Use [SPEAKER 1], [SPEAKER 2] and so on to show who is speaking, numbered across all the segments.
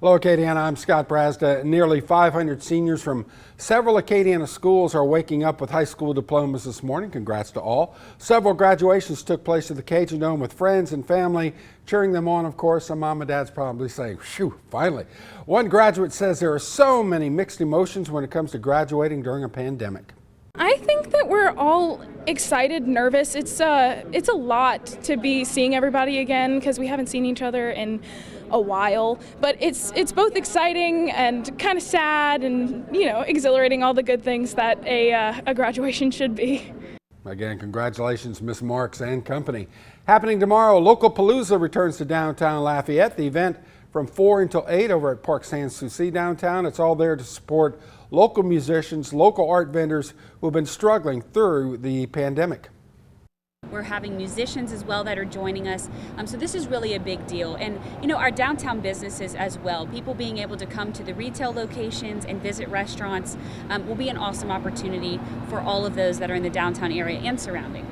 [SPEAKER 1] Hello, Acadiana. I'm Scott Brazda. Nearly 500 seniors from several Acadiana schools are waking up with high school diplomas this morning. Congrats to all. Several graduations took place at the Cajun Dome with friends and family cheering them on. Of course, some mom and dad's probably saying, "Phew, finally." One graduate says there are so many mixed emotions when it comes to graduating during a pandemic.
[SPEAKER 2] I think that we're all excited, nervous. It's a lot to be seeing everybody again because we haven't seen each other in a while. But it's both exciting and kind of sad and, exhilarating, all the good things that a graduation should be.
[SPEAKER 1] Again, congratulations, Miss Marks and company. Happening tomorrow, Localpalooza returns to downtown Lafayette. The event from 4 until 8 over at Park Sans Souci downtown. It's all there to support local musicians, local art vendors who have been struggling through the pandemic.
[SPEAKER 3] We're having musicians as well that are joining us. So this is really a big deal. And, our downtown businesses as well, people being able to come to the retail locations and visit restaurants will be an awesome opportunity for all of those that are in the downtown area and surrounding.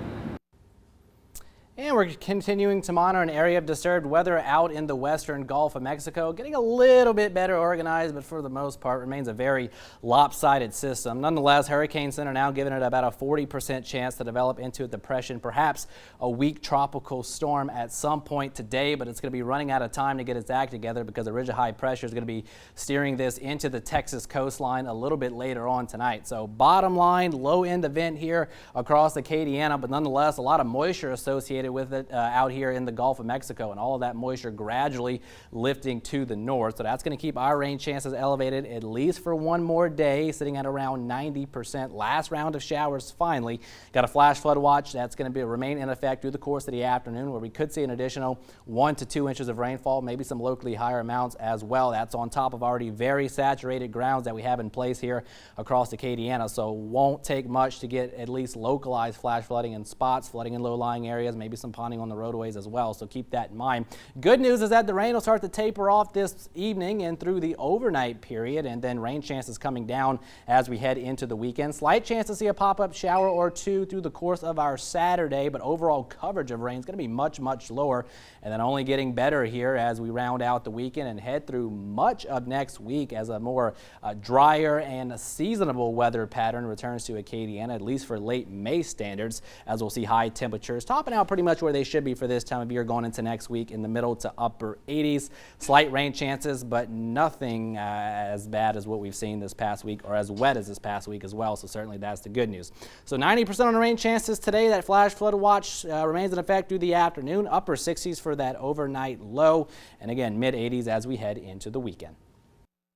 [SPEAKER 4] And we're continuing to monitor an area of disturbed weather out in the western Gulf of Mexico. Getting a little bit better organized, but for the most part remains a very lopsided system. Nonetheless, Hurricane Center now giving it about a 40% chance to develop into a depression, perhaps a weak tropical storm at some point today, but it's going to be running out of time to get its act together because the ridge of high pressure is going to be steering this into the Texas coastline a little bit later on tonight. So bottom line, low end event here across Acadiana, but nonetheless a lot of moisture associated with it out here in the Gulf of Mexico, and all of that moisture gradually lifting to the north. So that's going to keep our rain chances elevated at least for one more day, sitting at around 90%. Last round of showers finally. Got a flash flood watch that's going to remain in effect through the course of the afternoon, where we could see an additional 1 to 2 inches of rainfall, maybe some locally higher amounts as well. That's on top of already very saturated grounds that we have in place here across Acadiana. So won't take much to get at least localized flash flooding in spots, flooding in low-lying areas, maybe some ponding on the roadways as well, so keep that in mind. Good news is that the rain will start to taper off this evening and through the overnight period, and then rain chances coming down as we head into the weekend. Slight chance to see a pop-up shower or two through the course of our Saturday, but overall coverage of rain is going to be much lower, and then only getting better here as we round out the weekend and head through much of next week as a more drier and seasonable weather pattern returns to Acadiana, at least for late May standards, as we'll see high temperatures topping out pretty much where they should be for this time of year going into next week in the middle to upper 80s. Slight rain chances, but nothing as bad as what we've seen this past week, or as wet as this past week as well, so certainly that's the good news. So 90% on the rain chances today. That flash flood watch remains in effect through the afternoon. Upper 60s for that overnight low, and again mid 80s as we head into the weekend.